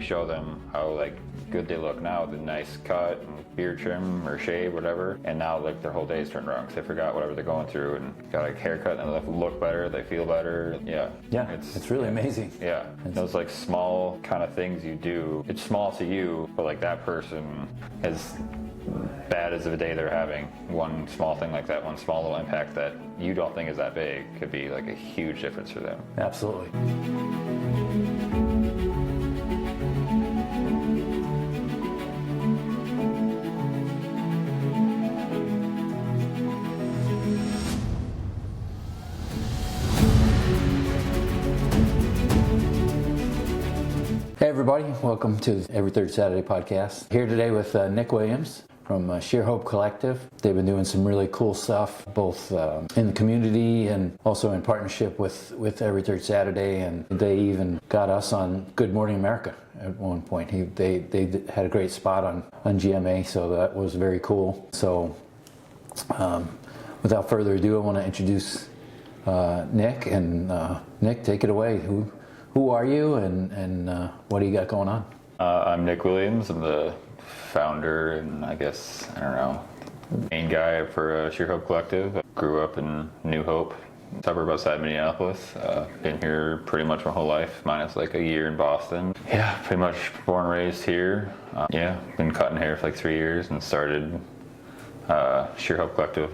show them how like good they look now with a nice cut and beard trim or shave, whatever, and now like their whole day's turned around because they forgot whatever they're going through and got a haircut and they look better, they feel better. Yeah, Yeah, those like small kind of things you do, it's small to you, but like that person, as bad as the day they're having, one small thing like that, one small little impact that you don't think is that big could be like a huge difference for them. Absolutely. Hey everybody, welcome to Every Third Saturday podcast. Here today with Nick Williams from Shear Hope Collective. They've been doing some really cool stuff, both in the community and also in partnership with Every Third Saturday. And they even got us on Good Morning America at one point. They had a great spot on GMA, so that was very cool. So without further ado, I want to introduce Nick. And Nick, take it away. Who are you and what do you got going on? I'm Nick Williams. I'm the founder and I guess, I don't know, main guy for Shear Hope Collective. I grew up in New Hope, suburb outside Minneapolis. Been here pretty much my whole life, minus like a year in Boston. Yeah, pretty much born and raised here. Been cutting hair for like 3 years and started Shear Hope Collective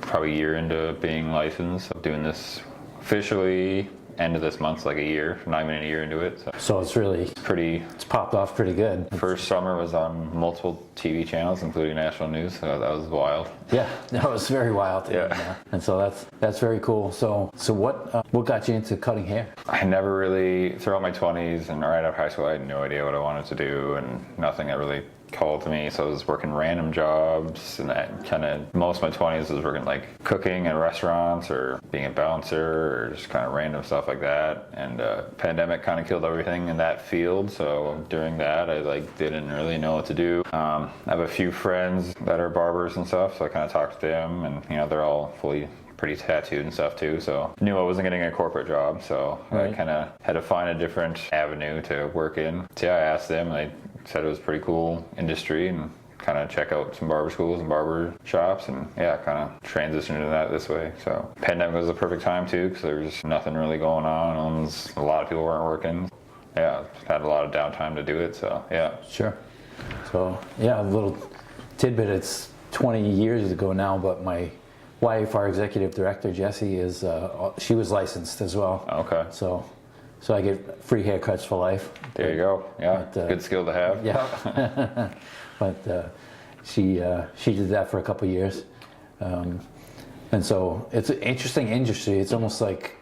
probably a year into being licensed. I'm doing this officially end of this month's like a year, not even a year into it. So it's popped off pretty good. First summer was on multiple TV channels, including national news, so that was wild. Yeah, that was very wild. Yeah. And so that's very cool. So what got you into cutting hair? I never really, throughout my 20s and right after high school, I had no idea what I wanted to do and nothing that really called to me. So I was working random jobs and that kind of, most of my 20s I was working like cooking in restaurants or being a bouncer or just kind of random stuff like that. And pandemic kind of killed everything in that field. So during that I like didn't really know what to do. I have a few friends that are barbers and stuff, so I kind of talked to them and you know, they're all pretty tattooed and stuff too, so knew I wasn't getting a corporate job, so right. I kind of had to find a different avenue to work in. So yeah, I asked them, and they said it was a pretty cool industry and kind of check out some barber schools and barber shops, and yeah, kind of transitioned into that this way. So pandemic was the perfect time too, because there was nothing really going on. A lot of people weren't working. Yeah, had a lot of downtime to do it, so yeah. Sure. So yeah, a little tidbit, it's 20 years ago now, but my wife, our executive director, Jessie, she was licensed as well. Okay. So I get free haircuts for life. There you go. Yeah, but, good skill to have. Yeah. But she did that for a couple of years. And so it's an interesting industry. It's almost like,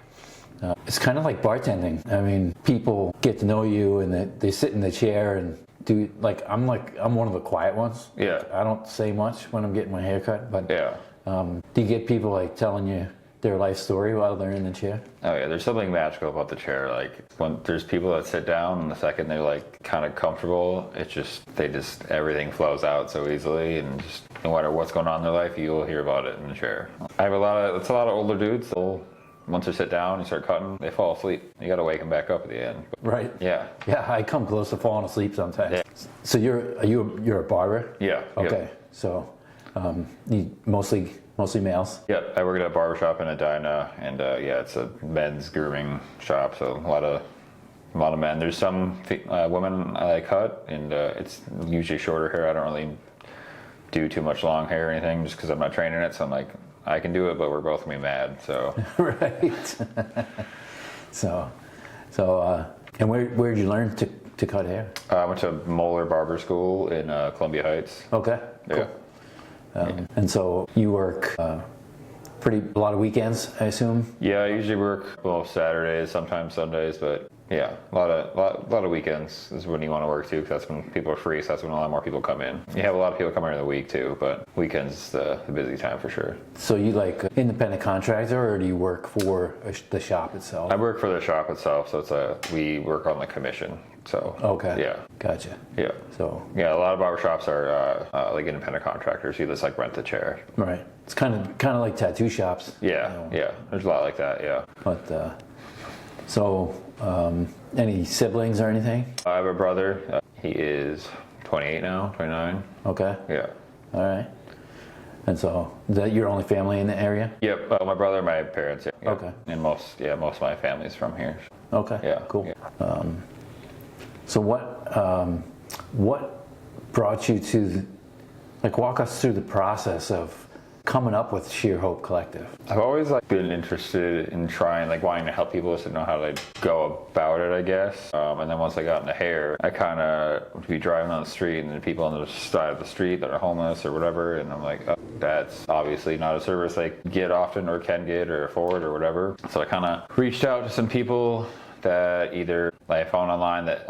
it's kind of like bartending. I mean, people get to know you and they sit in the chair and do, I'm one of the quiet ones. Yeah. I don't say much when I'm getting my haircut, but yeah. Do you get people like telling you their life story while they're in the chair? Oh yeah, there's something magical about the chair. Like when there's people that sit down and the second they're like kind of comfortable, everything flows out so easily, and just no matter what's going on in their life, you'll hear about it in the chair. I have it's a lot of older dudes. Once they sit down and start cutting, they fall asleep. You got to wake them back up at the end. Right. Yeah. Yeah, I come close to falling asleep sometimes. Yeah. So you're a barber? Yeah. Okay. Yep. So you mostly males? Yeah, I work at a barbershop in Edina, and yeah, it's a men's grooming shop, so a lot of men. There's some women I cut, and it's usually shorter hair. I don't really do too much long hair or anything, just because I'm not training it. So I'm like, I can do it, but we're both gonna be mad. So right. So and where did you learn to cut hair? I went to Moeller Barber School in Columbia Heights. Okay. Cool. Yeah. And so you work a lot of weekends, I assume? Yeah, I usually work Saturdays, sometimes Sundays, but yeah, a lot of weekends is when you want to work too, because that's when people are free, so that's when a lot more people come in. You have a lot of people come in the week too, but weekends is the busy time for sure. So you like independent contractor, or do you work for the shop itself? I work for the shop itself, so we work on the commission. So okay, yeah, gotcha. Yeah, so yeah, a lot of barbershops are like independent contractors. You just like rent the chair. Right. It's kind of like tattoo shops. Yeah, yeah. There's a lot like that. Yeah. But so Any siblings or anything? I have a brother. He is 28 now, 29. Okay. Yeah. All right. And so, is that your only family in the area? Yep. My brother, my parents. Yeah. Okay. And most of my family's from here. Okay. Yeah. Cool. Yeah. So what brought you to, walk us through the process of coming up with Shear Hope Collective? I've always been interested in trying, wanting to help people to know how to go about it, I guess. And then once I got into hair, I kind of would be driving on the street and the people on the side of the street that are homeless or whatever, and I'm like, oh, that's obviously not a service I get often or can get or afford or whatever. So I kind of reached out to some people that either I found online that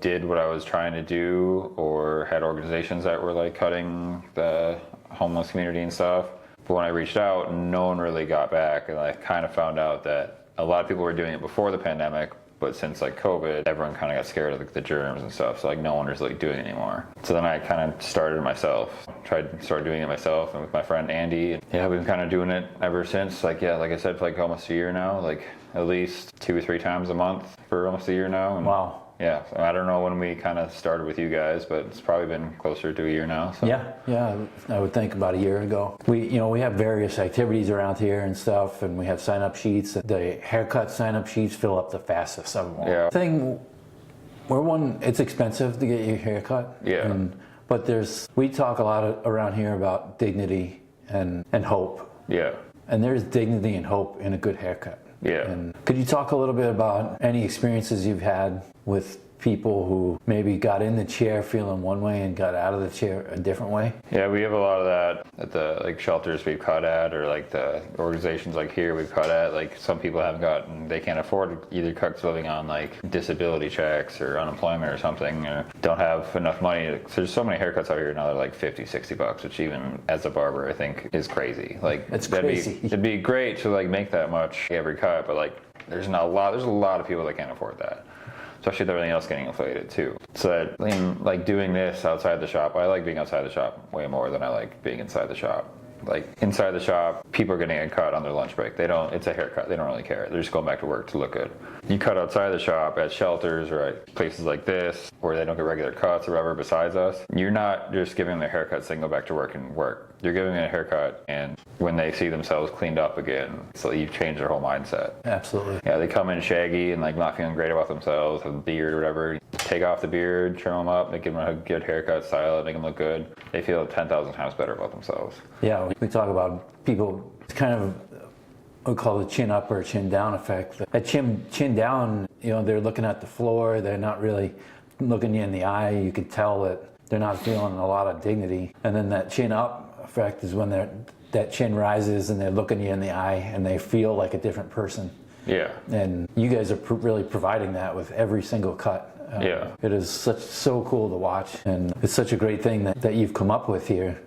did what I was trying to do, or had organizations that were cutting the homeless community and stuff. But when I reached out, no one really got back, and I kind of found out that a lot of people were doing it before the pandemic, but since COVID, everyone kind of got scared of the germs and stuff, so no one was doing it anymore. So then I kind of started it myself, started doing it myself and with my friend Andy, and yeah, we've been kind of doing it ever since. Like I said, for almost a year now, at least 2 or 3 times a month for almost a year now. And wow. Yeah, so I don't know when we kind of started with you guys, but it's probably been closer to a year now. So. Yeah, I would think about a year ago. We have various activities around here and stuff, and we have sign-up sheets. The haircut sign-up sheets fill up the fastest of them all. Yeah. It's expensive to get your haircut. Yeah. But we talk a lot around here about dignity and hope. Yeah. And there's dignity and hope in a good haircut. Yeah. And could you talk a little bit about any experiences you've had with people who maybe got in the chair feeling one way and got out of the chair a different way? Yeah, we have a lot of that at the shelters we've cut at, or the organizations here we've cut at. Some people they can't afford either cuts living on disability checks or unemployment or something, or don't have enough money. There's so many haircuts out here now that are $50-$60, which even as a barber I think is crazy. It's crazy. It'd be great to make that much every cut, but there's a lot of people that can't afford that. Especially with everything else getting inflated too. So doing this outside the shop, I like being outside the shop way more than I like being inside the shop. Inside the shop, people are getting a cut on their lunch break. It's a haircut, they don't really care. They're just going back to work to look good. You cut outside the shop at shelters or at places like this, where they don't get regular cuts or whatever besides us, you're not just giving them their haircuts so they can go back to work and work. You're giving them a haircut, and when they see themselves cleaned up again, so you've changed their whole mindset. Absolutely. Yeah, they come in shaggy and not feeling great about themselves, have a beard or whatever. Take off the beard, trim them up, give them a good haircut, style it, make them look good. They feel 10,000 times better about themselves. Yeah, we talk about people, it's kind of, we call it chin up or chin down effect. At chin down, they're looking at the floor, they're not really looking you in the eye. You could tell that they're not feeling a lot of dignity. And then that chin up effect is when that chin rises and they're looking you in the eye and they feel like a different person. Yeah. And you guys are really providing that with every single cut. Yeah. It is so cool to watch, and it's such a great thing that you've come up with here.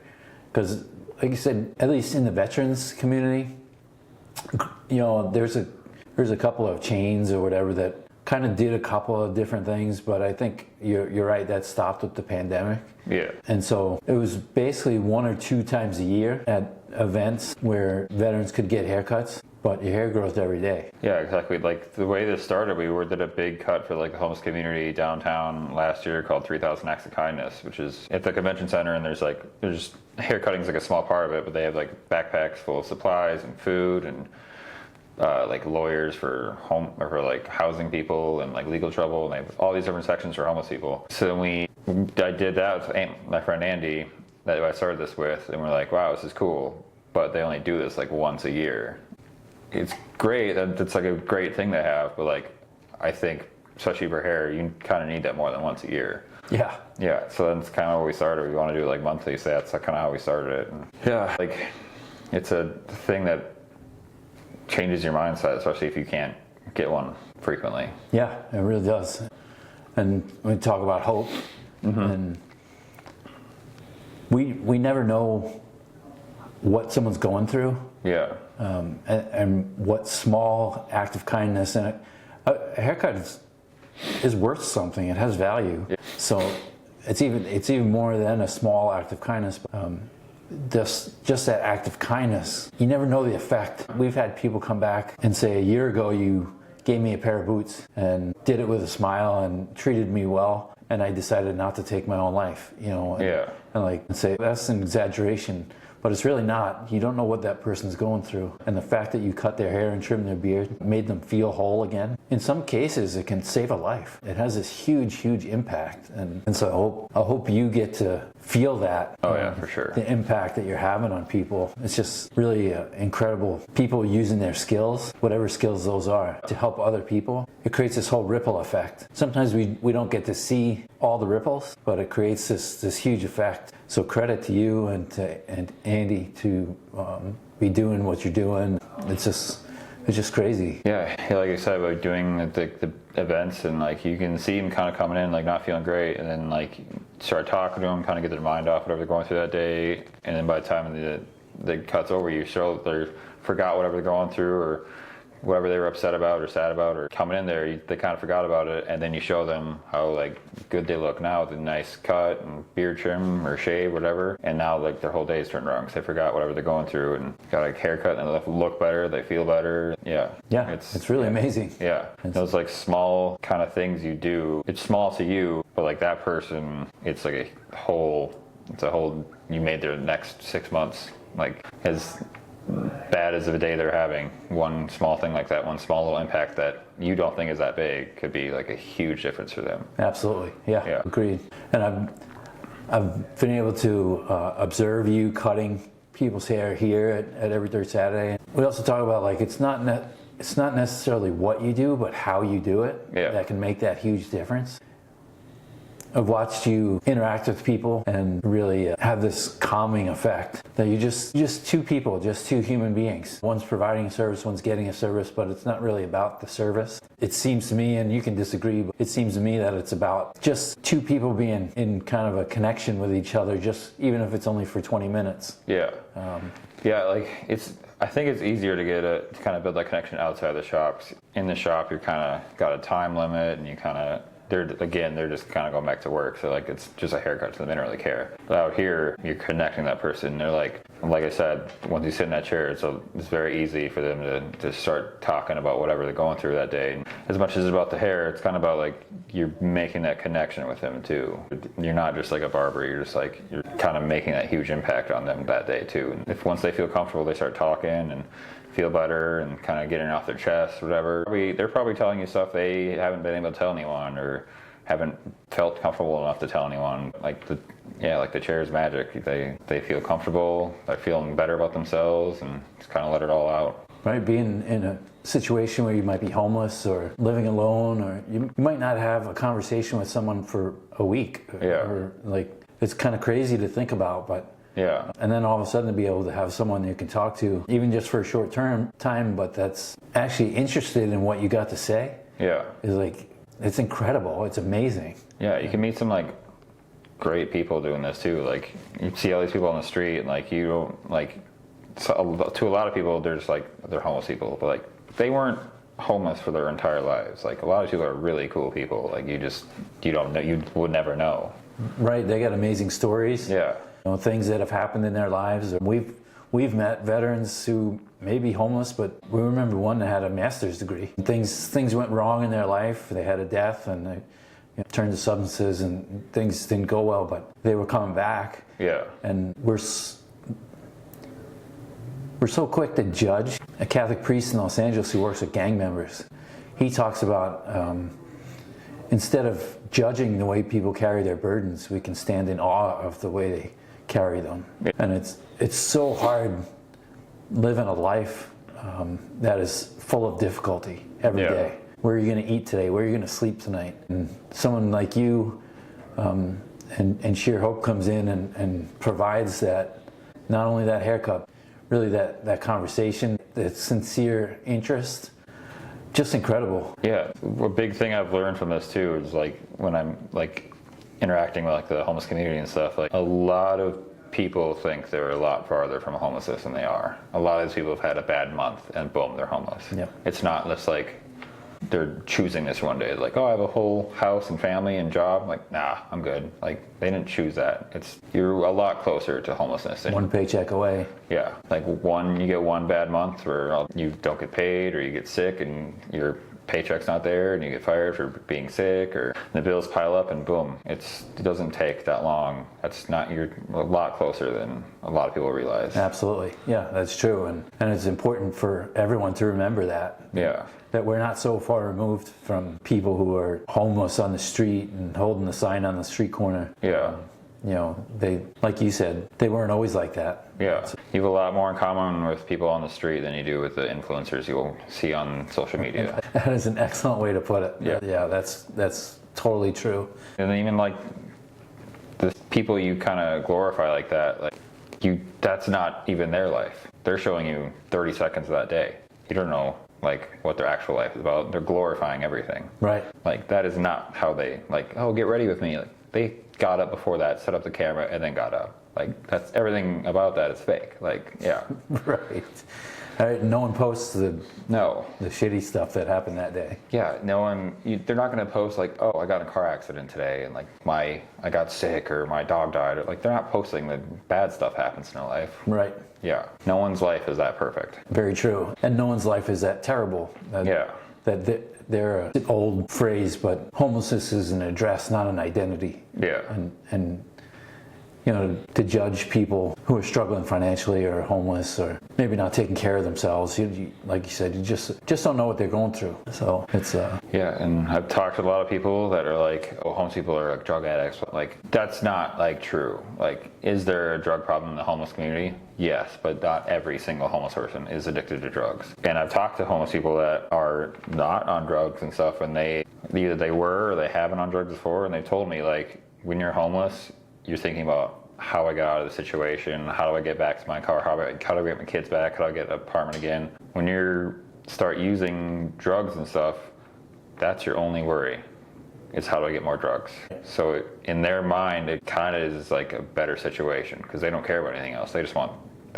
Because, like you said, at least in the veterans community, there's a couple of chains or whatever that kind of did a couple of different things, but I think you're right, that stopped with the pandemic. Yeah. And so it was basically 1 or 2 times a year at events where veterans could get haircuts, but your hair grows every day. Yeah, exactly. The way this started, we did a big cut for the homeless community downtown last year called 3,000 Acts of Kindness, which is at the convention center, and there's hair cutting's a small part of it, but they have backpacks full of supplies and food and lawyers for housing people and legal trouble, and they have all these different sections for homeless people. So I did that with my friend Andy that I started this with, and we're wow, this is cool, but they only do this once a year. It's great, it's a great thing to have, but I think especially for hair, you kind of need that more than once a year. Yeah. Yeah, so that's kind of where we started. We want to do monthly, so that's kind of how we started it. And yeah, it's a thing that changes your mindset, especially if you can't get one frequently. Yeah, it really does. And we talk about hope, and we never know what someone's going through. Yeah. And what small act of kindness, and a haircut is worth something. It has value. Yeah. So it's even more than a small act of kindness. Just that act of kindness, you never know the effect. We've had people come back and say, a year ago you gave me a pair of boots and did it with a smile and treated me well. And I decided not to take my own life, you know. And like say that's an exaggeration, but it's really not. You don't know what that person's going through. And the fact that you cut their hair and trim their beard made them feel whole again. In some cases, it can save a life. It has this huge, huge impact. And so I hope you get to feel that. Oh yeah, for sure. The impact that you're having on people. It's just really incredible. People using their skills, whatever skills those are, to help other people. It creates this whole ripple effect. Sometimes we don't get to see all the ripples, but it creates this huge effect. So credit to you and Andy to be doing what you're doing. It's just crazy. Yeah, like I said, about doing the events, and like you can see them kind of coming in like not feeling great, and then like start talking to them, kind of get their mind off whatever they're going through that day, and then by the time the cut's over, you show that they forgot whatever they're going through or whatever they were upset about or sad about, or coming in there, they kind of forgot about it, and then you show them how like good they look now with a nice cut and beard trim or shave, whatever, and now like their whole day's turned around because they forgot whatever they're going through and got a haircut and they look better, they feel better. Yeah, it's really amazing. Yeah, those like small kind of things you do, it's small to you, but like that person, it's like a whole, you made their next 6 months like as bad as the day they're having. One small thing like that, one small little impact that you don't think is that big, could be like a huge difference for them. Absolutely, yeah. Agreed. And I've been able to observe you cutting people's hair here at every third Saturday. We also talk about like it's not necessarily what you do, but how you do it that can make that huge difference. I've watched you interact with people and really have this calming effect that you're just two people, just two human beings. One's providing a service, one's getting a service, but it's not really about the service. It seems to me, and you can disagree, but it seems to me that it's about just two people being in kind of a connection with each other, just even if it's only for 20 minutes. Yeah. Like I think it's easier to kind of build that connection outside the shops. In the shop, you're kind of got a time limit, and you kind of, they're just kind of going back to work, so like it's just a haircut to them, they don't really care. But out here, you're connecting that person. They're like I said, once you sit in that chair, it's very easy for them to start talking about whatever they're going through that day. And as much as it's about the hair, it's kind of about like you're making that connection with them too. You're not just like a barber, you're kind of making that huge impact on them that day too. And if once they feel comfortable, they start talking and feel better and kind of getting it off their chest, whatever. They're probably telling you stuff they haven't been able to tell anyone or haven't felt comfortable enough to tell anyone. Like the chair is magic. They feel comfortable, they're feeling better about themselves, and just kind of let it all out. Right, being in a situation where you might be homeless or living alone, or you might not have a conversation with someone for a week. Or like, it's kind of crazy to think about, but yeah. And then all of a sudden to be able to have someone you can talk to, even just for a short time, but that's actually interested in what you got to say. Yeah. Is like, it's incredible. It's amazing. Yeah, you can meet some like great people doing this too. Like you see all these people on the street, and like you don't like. So, to a lot of people, they're just like they're homeless people, but like they weren't homeless for their entire lives. Like a lot of people are really cool people. Like you don't know, you would never know. Right. They got amazing stories. Yeah. You know, things that have happened in their lives. We've met veterans who may be homeless, but we remember one that had a master's degree. Things went wrong in their life. They had a death, and they turned to substances, and things didn't go well. But they were coming back. Yeah. And we're so quick to judge. A Catholic priest in Los Angeles who works with gang members, he talks about instead of judging the way people carry their burdens, we can stand in awe of the way they carry them. Yeah. And it's so hard living a life that is full of difficulty every day. Where are you going to eat today? Where are you going to sleep tonight? And someone like you and Shear Hope comes in and provides that, not only that haircut, really that conversation, that sincere interest. Just incredible. Yeah, a big thing I've learned from this too is like when I'm like interacting with like the homeless community and stuff, like a lot of people think they're a lot farther from homelessness than they are. A lot of these people have had a bad month and boom, they're homeless. Yep. It's not just like they're choosing this one day. Like, oh, I have a whole house and family and job. Like, nah, I'm good. Like, they didn't choose that. You're a lot closer to homelessness. One paycheck away. Yeah, like you get one bad month where you don't get paid or you get sick and you're paycheck's not there and you get fired for being sick, or the bills pile up and boom, it doesn't take that long. You're a lot closer than a lot of people realize. Absolutely. Yeah, that's true. And it's important for everyone to remember that. Yeah. That we're not so far removed from people who are homeless on the street and holding the sign on the street corner. Yeah. They, like you said, they weren't always like that. Yeah. You have a lot more in common with people on the street than you do with the influencers you'll see on social media. That is an excellent way to put it. Yeah. Yeah, that's totally true. And then even like the people you kind of glorify like that, that's not even their life. They're showing you 30 seconds of that day. You don't know what their actual life is about. They're glorifying everything. Right. That is not how they get ready with me. They got up before that, set up the camera, and then got up. That's everything about that is fake. Yeah. Right. No one posts the shitty stuff that happened that day. Yeah, no one. They're not going to post oh, I got in a car accident today, and I got sick, or my dog died. They're not posting the bad stuff happens in their life. Right. Yeah. No one's life is that perfect. Very true. And no one's life is that terrible. Yeah. They're an old phrase, but homelessness is an address, not an identity. Yeah. And to judge people who are struggling financially or homeless or maybe not taking care of themselves, like you said, you just don't know what they're going through. So it's Yeah, and I've talked to a lot of people that are homeless people are drug addicts. That's not true. Is there a drug problem in the homeless community? Yes, but not every single homeless person is addicted to drugs. And I've talked to homeless people that are not on drugs and stuff, and either they were or they haven't on drugs before, and they told me when you're homeless, you're thinking about how I got out of the situation, how do I get back to my car, how do I get my kids back, how do I get an apartment again. When you start using drugs and stuff, that's your only worry. It's how do I get more drugs. So in their mind, it kind of is a better situation because they don't care about anything else. They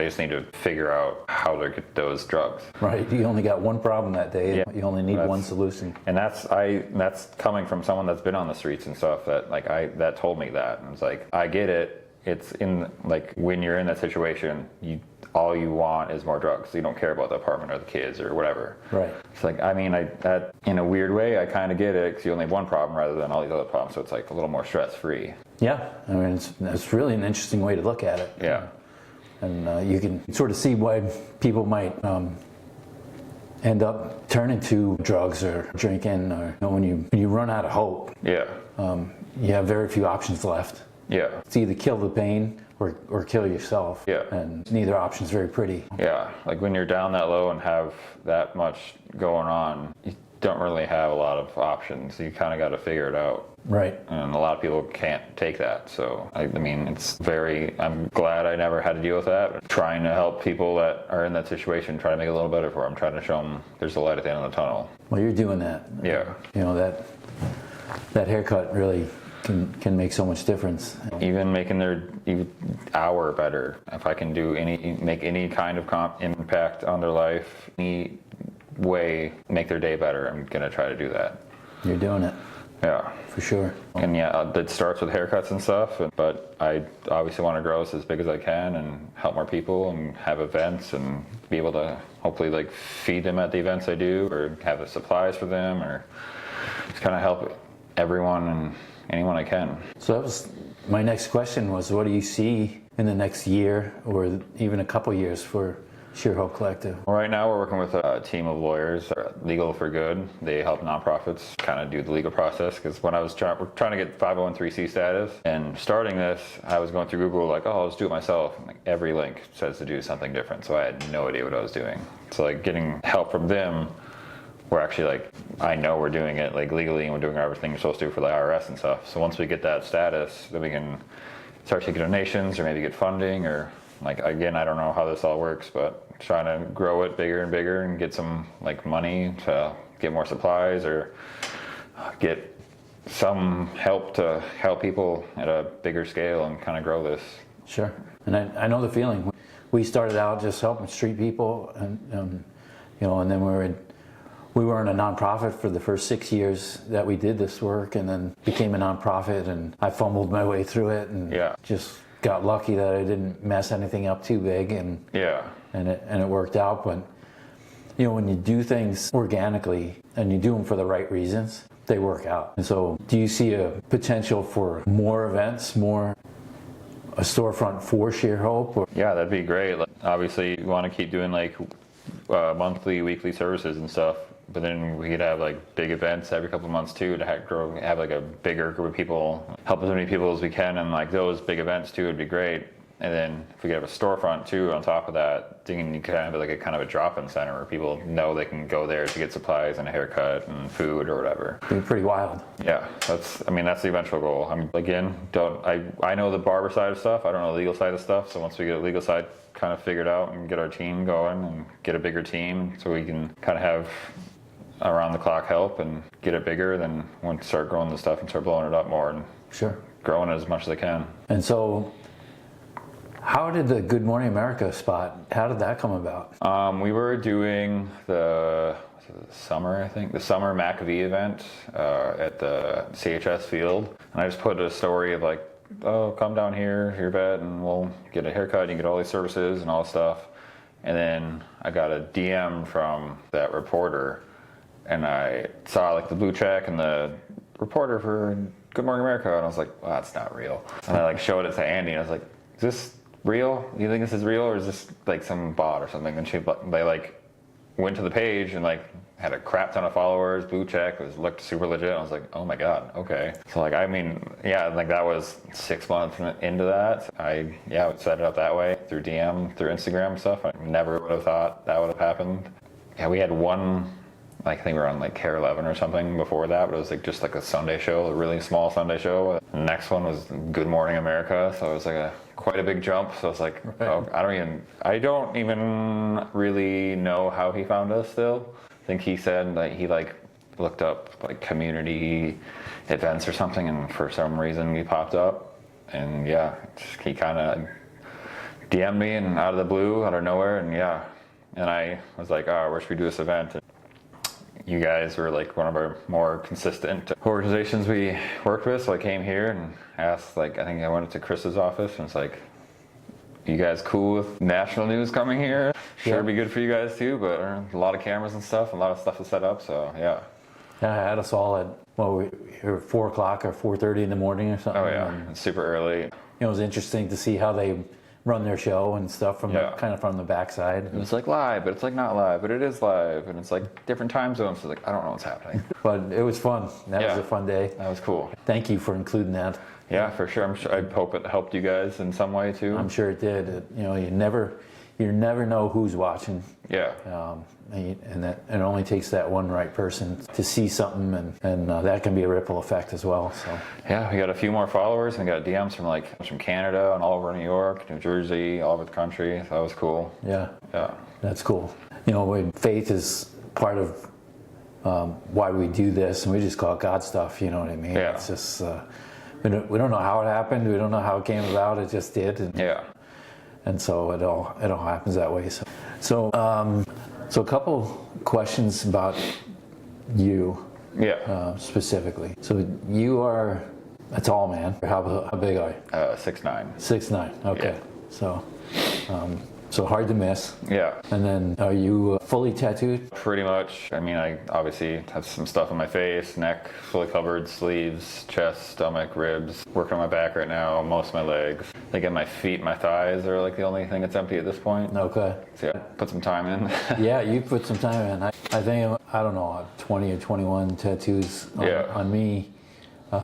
just need to figure out how to get those drugs. Right. You only got one problem that day. Yeah. You only need one solution. And that's coming from someone that's been on the streets and stuff that told me that. And it's I get it. It's in when you're in that situation, all you want is more drugs. You don't care about the apartment or the kids or whatever. Right. It's that in a weird way, I kind of get it because you only have one problem rather than all these other problems. So it's a little more stress free. Yeah. I mean, it's really an interesting way to look at it. Yeah. And you can sort of see why people might end up turning to drugs or drinking, or when you run out of hope. Yeah. You have very few options left. Yeah. It's either kill the pain or kill yourself. Yeah. And neither option's very pretty. Yeah. When you're down that low and have that much going on, you don't really have a lot of options. You kind of got to figure it out. Right. And a lot of people can't take that. So, I'm glad I never had to deal with that. Trying to help people that are in that situation, try to make it a little better for them. Trying to show them there's a light at the end of the tunnel. Well, you're doing that. Yeah. That haircut really can make so much difference. Even making their hour better. If I can make any kind of impact on their life, any way, make their day better, I'm going to try to do that. You're doing it. Yeah. For sure. And it starts with haircuts and stuff, but I obviously want to grow this as big as I can and help more people and have events and be able to hopefully feed them at the events I do, or have the supplies for them, or just kind of help everyone and anyone I can. So that was my next question, was what do you see in the next year or even a couple years for Shear Hope Collective? Well, right now we're working with a team of lawyers, Legal for Good. They help nonprofits kind of do the legal process, because when we're trying to get 501(c) status and starting this, I was going through Google I'll just do it myself. And, every link says to do something different, so I had no idea what I was doing. So getting help from them, we're actually I know we're doing it legally, and we're doing everything we're supposed to do for the IRS and stuff. So once we get that status, then we can start taking donations or maybe get funding, or again, I don't know how this all works, but trying to grow it bigger and bigger and get some money to get more supplies, or get some help to help people at a bigger scale and kind of grow this. Sure. And I know the feeling. We started out just helping street people, and then we were in a nonprofit for the first 6 years that we did this work, and then became a nonprofit, and I fumbled my way through it, and just got lucky that I didn't mess anything up too big, and yeah, and it worked out. But you know, when you do things organically and you do them for the right reasons, they work out. And so do you see a potential for more events, a storefront for Shear Hope? Or? Yeah, that'd be great. Like, obviously, we want to keep doing like monthly, weekly services and stuff. But then we could have like big events every couple of months too, to have like a bigger group of people, help as many people as we can, and like those big events too would be great. And then if we could have a storefront too on top of that, then you could have like a kind of a drop-in center where people know they can go there to get supplies and a haircut and food or whatever. It'd be pretty wild. Yeah, that's the eventual goal. I know the barber side of stuff. I don't know the legal side of stuff. So once we get the legal side kind of figured out and get our team going and get a bigger team, so we can kind of have around the clock help and get it bigger, then we'll start growing the stuff and start blowing it up more and sure, growing it as much as I can. And so how did the Good Morning America spot, how did that come about? We were doing the summer McAfee event at the CHS field, and I just put a story of like, oh, come down here, your vet, and we'll get a haircut, you can get all these services and all this stuff. And then I got a DM from that reporter, and I saw like the blue check and the reporter for Good Morning America, and I was like, well, that's not real. And I like showed it to Andy, and I was like, is this real? Do you think this is real, or is this like some bot or something? And they like went to the page and like had a crap ton of followers, blue check, looked super legit. I was like, oh my god, okay. So like, I mean, yeah, like that was 6 months into that. I would set it up that way through DM, through Instagram and stuff. I never would have thought that would have happened. Yeah, we had one, like, I think we were on like Care 11 or something before that, but it was like just like a Sunday show, a really small Sunday show. The next one was Good Morning America, so it was like quite a big jump. So it's like, right. Oh, I don't even really know how he found us still. I think he said that he like looked up like community events or something, and for some reason we popped up, and yeah, he kind of DM'd me and out of the blue, out of nowhere, and yeah, and I was like, oh, where should we do this event? And you guys were like one of our more consistent organizations we worked with, so I came here and asked, like, I think I went to Chris's office and it's like, you guys cool with national news coming here? Sure, it'd be good for you guys too, but a lot of cameras and stuff, a lot of stuff to set up, so yeah. Yeah, I had us all at, we were 4 o'clock or 4:30 in the morning or something. Oh yeah, it's super early. It was interesting to see how they run their show and stuff from kind of from the backside. It was like live, but it's like not live, but it is live, and it's like different time zones, so like I don't know what's happening. But it was fun. That was a fun day. That was cool. Thank you for including that. Yeah, for sure. I hope it helped you guys in some way too. I'm sure it did. You never know who's watching. Yeah. And that it only takes that one right person to see something, and that can be a ripple effect as well. So yeah, we got a few more followers, and we got DMs from Canada and all over New York, New Jersey, all over the country. So that was cool. Yeah, that's cool. Faith is part of why we do this, and we just call it God stuff. You know what I mean? Yeah. It's just we don't know how it happened. We don't know how it came about. It just did. And so it all happens that way. So a couple questions about you. Yeah. Specifically. So you are a tall man. How big are you? 6'9". 6'9". Okay. Yeah. So hard to miss. Yeah. And then are you fully tattooed? Pretty much. I mean, I obviously have some stuff on my face, neck, fully covered, sleeves, chest, stomach, ribs. Working on my back right now, most of my legs. I think my feet, my thighs are like the only thing that's empty at this point. Okay. So yeah, put some time in. Yeah, you put some time in. I think, I don't know, 20 or 21 tattoos on me. How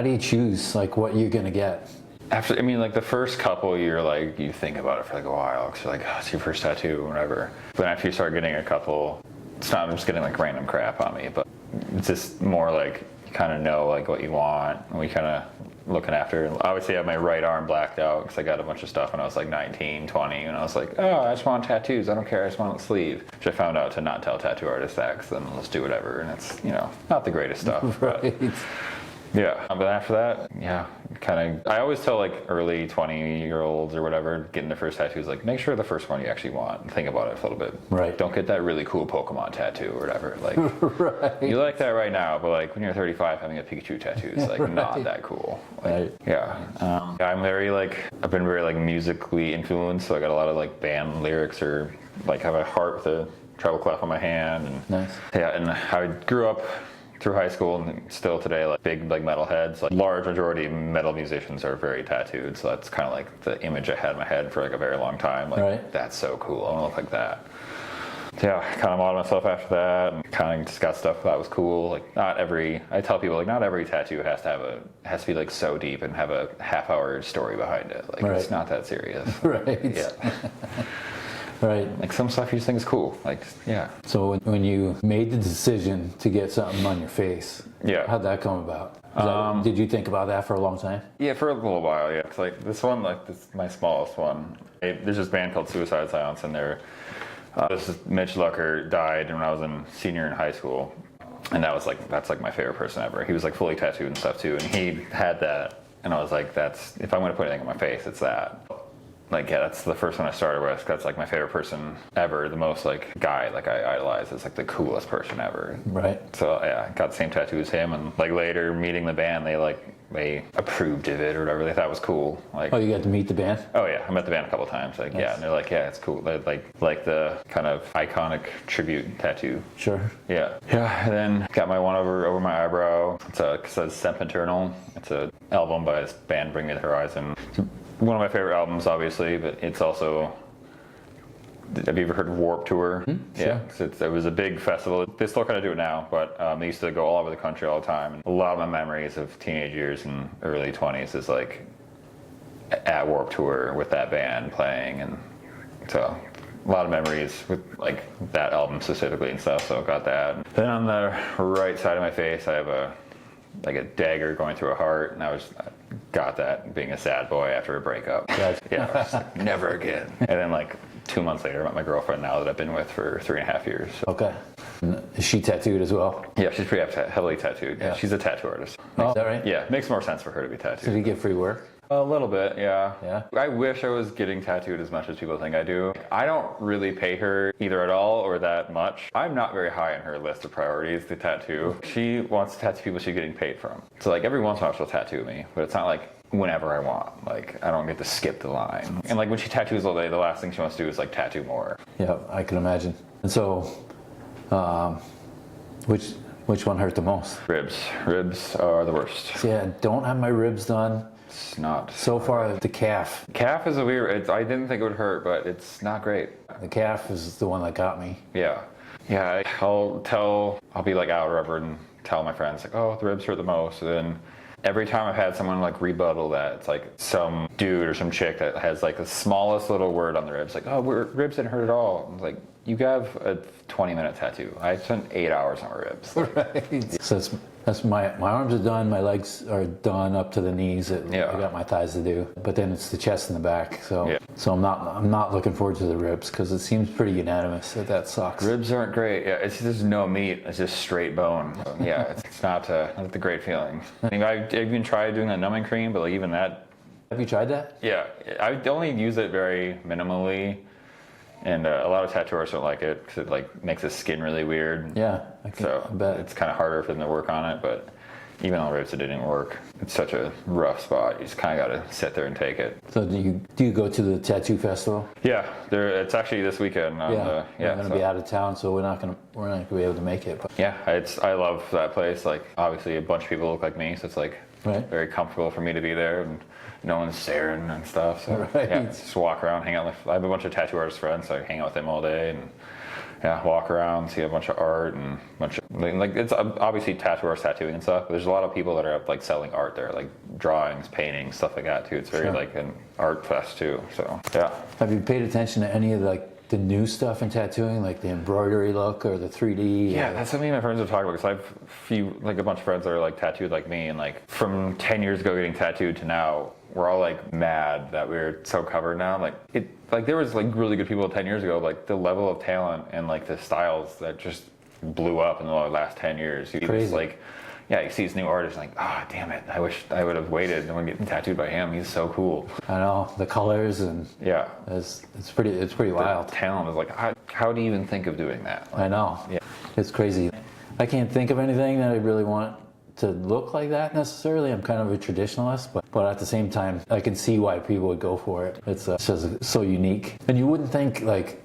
do you choose like what you're gonna get? Like the first couple, you think about it for like a while, because you're like, oh, it's your first tattoo or whatever. But after you start getting a couple, it's not just getting like random crap on me, but it's just more like you kind of know like what you want, and we kind of looking after. Obviously I have my right arm blacked out because I got a bunch of stuff when I was like 19, 20, and I was like, oh, I just want tattoos, I don't care, I just want a sleeve. Which I found out to not tell tattoo artists that, because then let's do whatever, and it's, not the greatest stuff. Right. Yeah, but after that, yeah, kind of. I always tell like early 20-year-olds or whatever getting their first tattoos, like make sure the first one you actually want. And think about it a little bit. Right. Don't get that really cool Pokemon tattoo or whatever. Like, Right. you like that right now, but like when you're 35, having a Pikachu tattoo is like Right. not that cool. Like, Right. yeah. I'm very like I've been very like musically influenced, so I got a lot of like band lyrics or like have a heart with a treble clef on my hand. And, Nice. Yeah, and I grew up through high school and still today, like big like metalheads, like large majority of metal musicians are very tattooed. So that's kind of like the image I had in my head for like a very long time. Like, right. That's so cool. I want to look like that. So yeah, kind of modeled myself after that, and kind of just got stuff that was cool. Like I tell people like not every tattoo has to be like so deep and have a half-hour story behind it. Like right. It's not that serious. Right. Yeah. Right. Like some stuff you just think is cool. Like, yeah. So when you made the decision to get something on your face, Yeah. how'd that come about? Did you think about that for a long time? Yeah, for a little while, yeah. It's like this one, like this, my smallest one. There's this band called Suicide Silence, and this is Mitch Lucker died when I was a senior in high school, and that's like my favorite person ever. He was like fully tattooed and stuff too, and he had that, and I was like, if I'm gonna put anything on my face, it's that. Like, yeah, that's the first one I started with. That's like my favorite person ever. The most like guy like I idolize is like the coolest person ever. Right. So yeah, I got the same tattoo as him, and like later meeting the band, they approved of it or whatever. They thought it was cool. Like, Oh, you got to meet the band? oh yeah, I met the band a couple times. Like, Nice. yeah, and they're like, yeah, it's cool. They're like the kind of iconic tribute tattoo. Sure. Yeah. And then got my one over my eyebrow. It says Sempiternal. It's an album by this band, Bring Me the Horizon. It's one of my favorite albums, obviously, but it's also. Have you ever heard of Warped Tour? Sure. Yeah, it was a big festival. They still kind of do it now, but they used to go all over the country all the time. And a lot of my memories of teenage years and early 20s is like at Warped Tour with that band playing, and so a lot of memories with like that album specifically and stuff. So I got that. Then on the right side of my face, I have a dagger going through a heart, and I got that being a sad boy after a breakup. Gotcha. Yeah, I was like, never again. And then like 2 months later, I met my girlfriend now that I've been with for 3.5 years. So. Okay. And is she tattooed as well? Yeah, she's pretty heavily tattooed. Yeah. She's a tattoo artist. Oh, is that right? Yeah, makes more sense for her to be So tattooed. do you get free work? A little bit, yeah. Yeah? I wish I was getting tattooed as much as people think I do. I don't really pay her either at all or that much. I'm not very high on her list of priorities to tattoo. She wants to tattoo people she's getting paid from. So like every once in a while she'll tattoo me, but it's not like whenever I want. Like I don't get to skip the line. And like when she tattoos all day, the last thing she wants to do is like tattoo more. Yeah, I can imagine. And so, which one hurt the most? Ribs. Ribs are the worst. See, I don't have my ribs done. It's not. So far, the calf. Calf is a weird, I didn't think it would hurt, but it's not great. The calf is the one that got me. Yeah. Yeah, I'll be like out or whatever and tell my friends like, oh, the ribs hurt the most. And then every time I've had someone like rebuttal that, it's like some dude or some chick that has like the smallest little word on the ribs, like, oh, ribs didn't hurt at all. I'm like, you have a 20-minute tattoo. I spent 8 hours on my ribs. Like, Right. So that's my arms are done, my legs are done up to the knees. I got my thighs to do, but then it's the chest and the back. So so I'm not looking forward to the ribs because it seems pretty unanimous that sucks. Ribs aren't great. Yeah, it's just no meat. It's just straight bone. So, yeah, it's not the great feeling. I mean, I've even tried doing a numbing cream, but like even that. Have you tried that? Yeah, I only use it very minimally. And a lot of tattooers don't like it because it like makes the skin really weird. Yeah, I bet. It's kind of harder for them to work on it, but even on ribs it didn't work. It's such a rough spot. You just kind of got to sit there and take it. So do you go to the tattoo festival? Yeah, it's actually this weekend. We're going to be out of town, so we're not going to be able to make it. But. Yeah, I love that place. Like obviously a bunch of people look like me, so it's like very comfortable for me to be there, and no one's staring and stuff. So yeah, just walk around, hang out. I have a bunch of tattoo artist friends, so I hang out with them all day and walk around, see a bunch of art and a bunch of like it's obviously tattoo artists tattooing and stuff. But there's a lot of people that are up like selling art there, like drawings, paintings, stuff like that too. It's very like an art fest too. So yeah. Have you paid attention to any of the new stuff in tattooing, like the embroidery look or the 3D? Yeah, that's something my friends are talking about because I've a bunch of friends that are like tattooed like me, and like from 10 years ago getting tattooed to now, we're all like mad that we're so covered now. Like there was like really good people 10 years ago, like the level of talent and like the styles that just blew up in the last 10 years. You Crazy. just like yeah, you see this new artist, like, ah, oh, damn it, I wish I would have waited and getting tattooed by him. He's so cool. I know the colors and yeah, it's pretty wild. Talent is like, how do you even think of doing that? Like, I know. Yeah, it's crazy. I can't think of anything that I really want to look like that necessarily. I'm kind of a traditionalist, but at the same time, I can see why people would go for it. It's just so unique, and you wouldn't think like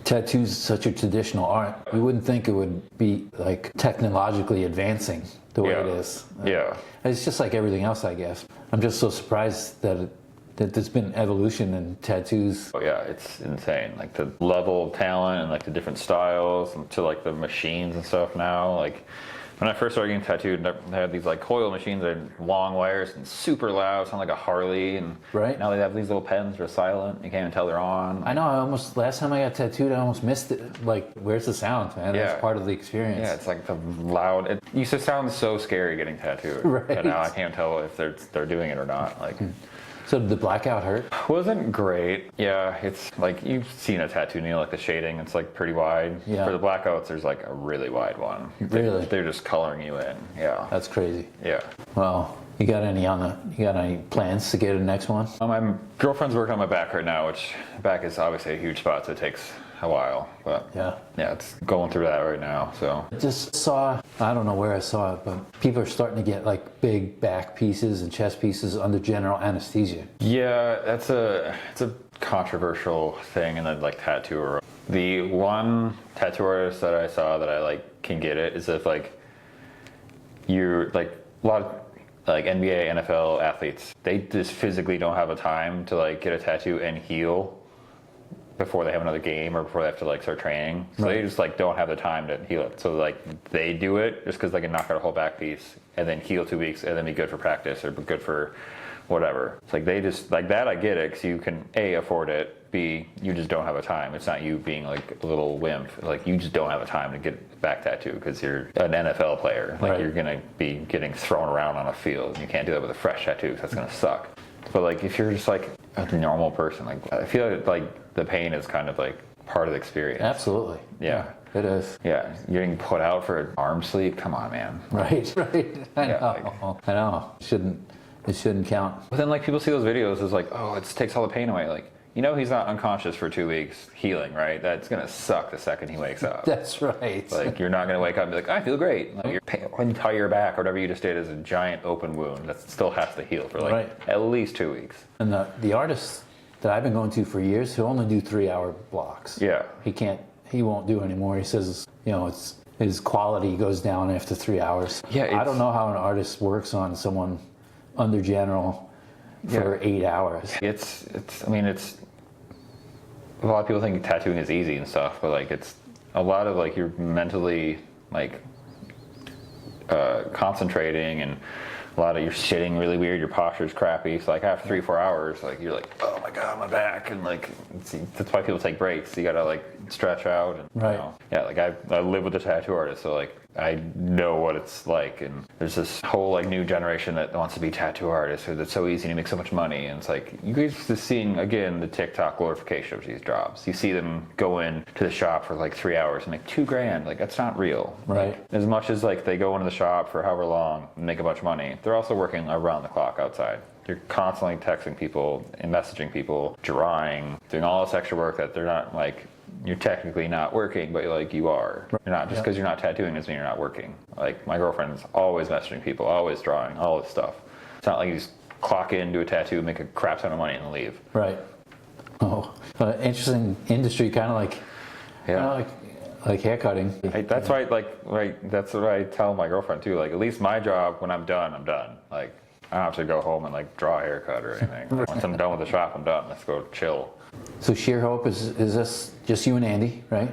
tattoos is such a traditional art. You wouldn't think it would be like technologically advancing the way it is. Yeah, it's just like everything else, I guess. I'm just so surprised that there's been evolution in tattoos. Oh yeah, it's insane. Like the level of talent and like the different styles and to like the machines and stuff now. Like when I first started getting tattooed, they had these like coil machines that had long wires and super loud, sound like a Harley. And right now they have these little pens that are silent. You can't even tell they're on. I know. Last time I got tattooed, I almost missed it. Like, where's the sound, man? Yeah. That's part of the experience. Yeah, it's like the loud. It used to sound so scary getting tattooed. Right. But now I can't tell if they're doing it or not. Like. So did the blackout hurt? Wasn't great. Yeah, it's like you've seen a tattoo nail, like the shading, it's like pretty wide. Yeah. For the blackouts, there's like a really wide one. Really? They're just coloring you in. Yeah. That's crazy. Yeah. Well, you got any plans to get a next one? My girlfriend's working on my back right now, which back is obviously a huge spot, so it takes a while. But yeah, it's going through that right now. So I just saw, I don't know where I saw it, but people are starting to get like big back pieces and chest pieces under general anesthesia. Yeah, it's a controversial thing in the like tattoo world. The one tattoo artist that I saw that I like can get it is if like you're like a lot of like NBA, NFL athletes, they just physically don't have a time to like get a tattoo and heal before they have another game or before they have to like start training. So They just like don't have the time to heal it. So like they do it just because they can knock out a whole back piece and then heal 2 weeks and then be good for practice or good for whatever. It's like they just like that. I get it because you can A, afford it, B, you just don't have a time. It's not you being like a little wimp. Like you just don't have a time to get a back tattoo because you're an NFL player. Like you're gonna be getting thrown around on a field. You can't do that with a fresh tattoo because that's gonna suck. But like if you're just like a normal person, like I feel like the pain is kind of like part of the experience. Absolutely. Yeah. It is. Yeah, you're getting put out for an arm sleep. Come on, man. Right. I know. It shouldn't count. But then like people see those videos, it's like, oh, it takes all the pain away. Like, you know, he's not unconscious for 2 weeks healing, right? That's gonna suck the second he wakes up. That's right. Like you're not gonna wake up and be like, I feel great. Like your entire back or whatever you just did is a giant open wound that still has to heal for like at least 2 weeks. And the artists that I've been going to for years, he'll only do 3-hour blocks. Yeah. He won't do anymore. He says, his quality goes down after 3 hours. Yeah. I don't know how an artist works on someone under general for 8 hours. It's a lot of people think tattooing is easy and stuff, but like it's a lot of like you're mentally like concentrating and a lot of you're sitting really weird, your posture's crappy. So like after 3-4 hours, like you're like, oh my god, my back, and like that's why people take breaks. You gotta like stretch out and right. You know, yeah, like I live with a tattoo artist, so like I know what it's like. And there's this whole like new generation that wants to be tattoo artists, or that's so easy to make so much money. And it's like you guys just seeing again the TikTok glorification of these jobs. You see them go in to the shop for like 3 hours and make $2,000. Like that's not real. Right. Like, as much as like they go into the shop for however long and make a bunch of money, they're also working around the clock outside. You're constantly texting people and messaging people, drawing, doing all this extra work that they're not like. You're technically not working, but like you are. You're not just because you're not tattooing doesn't mean you're not working. Like my girlfriend's always messaging people, always drawing, all this stuff. It's not like you just clock in, do a tattoo, make a crap ton of money, and leave. Right. Oh, interesting industry, kind of like haircutting. That's why, that's what I tell my girlfriend too. Like, at least my job, when I'm done, I'm done. Like, I don't have to go home and like draw a haircut or anything. Once I'm done with the shop, I'm done. Let's go chill. So Shear Hope is this just you and Andy, right?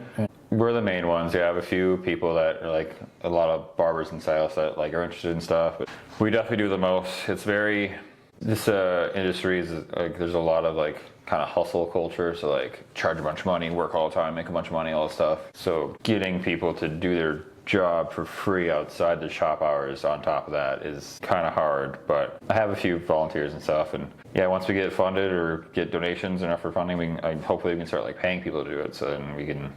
We're the main ones. Yeah, I have a few people that are like a lot of barbers and stylists that like are interested in stuff. But we definitely do the most. It's very this industry is like there's a lot of like kind of hustle culture. So like charge a bunch of money, work all the time, make a bunch of money, all this stuff. So getting people to do their job for free outside the shop hours on top of that is kind of hard, but I have a few volunteers and stuff, and yeah, once we get funded or get donations enough for funding, hopefully we can start like paying people to do it, so then we can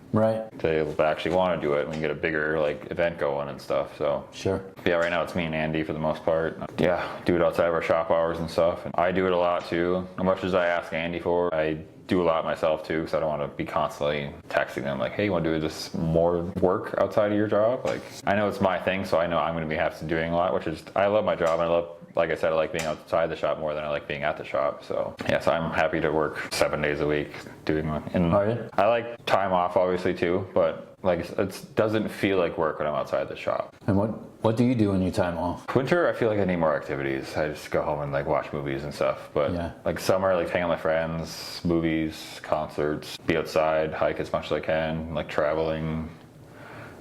they actually want to do it, and we can get a bigger like event going and stuff. So sure. Yeah, right now it's me and Andy for the most part. Yeah, do it outside of our shop hours and stuff, and I do it a lot too. As much as I ask Andy for, I do a lot myself too, because I don't want to be constantly texting them like, hey, you want to do this more work outside of your job? Like, I know it's my thing, so I know I'm going to have to doing a lot, which is, I love my job, and I love, like I said, I like being outside the shop more than I like being at the shop. So yeah, so I'm happy to work 7 days a week doing one. And I like time off obviously too, but like it doesn't feel like work when I'm outside the shop. And what do you do in your time off? Winter, I feel like I need more activities. I just go home and like watch movies and stuff. But like summer, like hang out with my friends, movies, concerts, be outside, hike as much as I can, like traveling.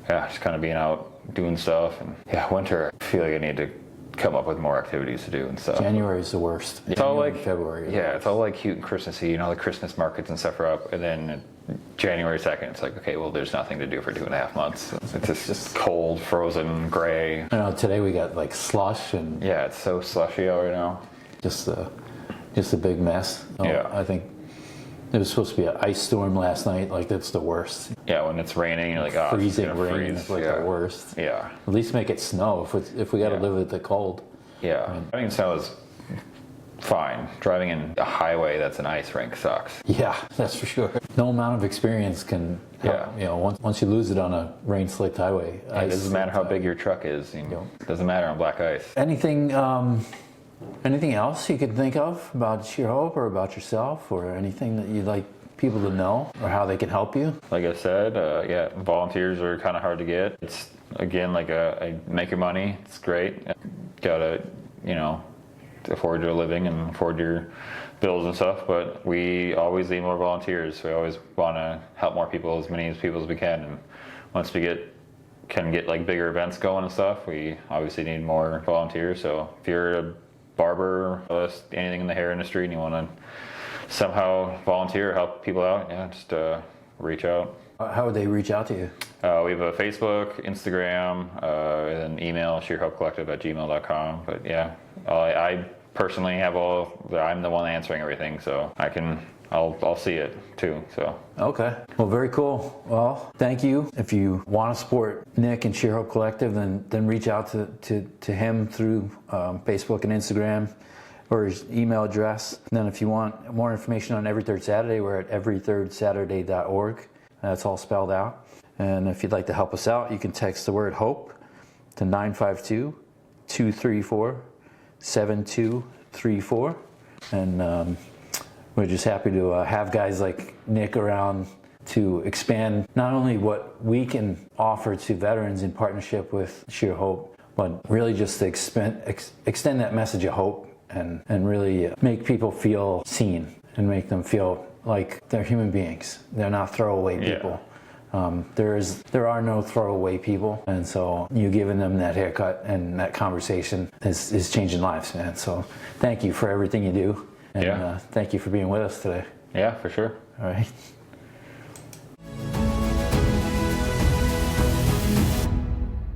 Yeah, just kind of being out doing stuff. And yeah, winter, I feel like I need to come up with more activities to do and stuff. January is the worst. It's all like February. Yeah, it's all like cute and Christmassy, you know, the Christmas markets and stuff are up, and then January 2nd, it's like, okay, well, there's nothing to do for 2.5 months. It's just cold, frozen, gray. I know today we got like slush and yeah, it's so slushy out right now. Just a big mess. Yeah, I think there was supposed to be an ice storm last night. Like that's the worst. Yeah, when it's raining, you're like, oh, freezing rain freeze. is like the worst. Yeah. At least make it snow if we got to live with the cold. Yeah. Driving in snow is fine. Driving in a highway that's an ice rink sucks. Yeah, that's for sure. No amount of experience can help, you know, once you lose it on a rain-slicked highway. It doesn't matter how big your truck is. You know, it doesn't matter on black ice. Anything else you could think of about Shear Hope or about yourself, or anything that you'd like people to know, or how they can help you? Like I said, yeah, volunteers are kind of hard to get. It's, again, like I make your money. It's great. Gotta, you know, afford your living and afford your bills and stuff, but we always need more volunteers. We always want to help more people, as many people as we can, and once we can get like bigger events going and stuff, we obviously need more volunteers. So if you're a barber, anything in the hair industry, and you want to somehow volunteer, help people out, yeah, just reach out. How would they reach out to you? We have a Facebook, Instagram, and email, shearhopecollective@gmail.com. But yeah, I personally have I'm the one answering everything, so I'll see it too. So okay, well, very cool. Well, thank you. If you want to support Nick and Shear Hope Collective, then reach out to him through Facebook and Instagram, or his email address. And then if you want more information on Every Third Saturday, we're at everythirdsaturday.org. That's all spelled out. And if you'd like to help us out, you can text the word HOPE to 952-234-7234. And we're just happy to have guys like Nick around to expand not only what we can offer to veterans in partnership with Shear Hope, but really just to extend that message of hope and really make people feel seen and make them feel like they're human beings. They're not throwaway people. There are no throwaway people, and so you giving them that haircut and that conversation is changing lives, man. So thank you for everything you do, and thank you for being with us today. Yeah, for sure. All right.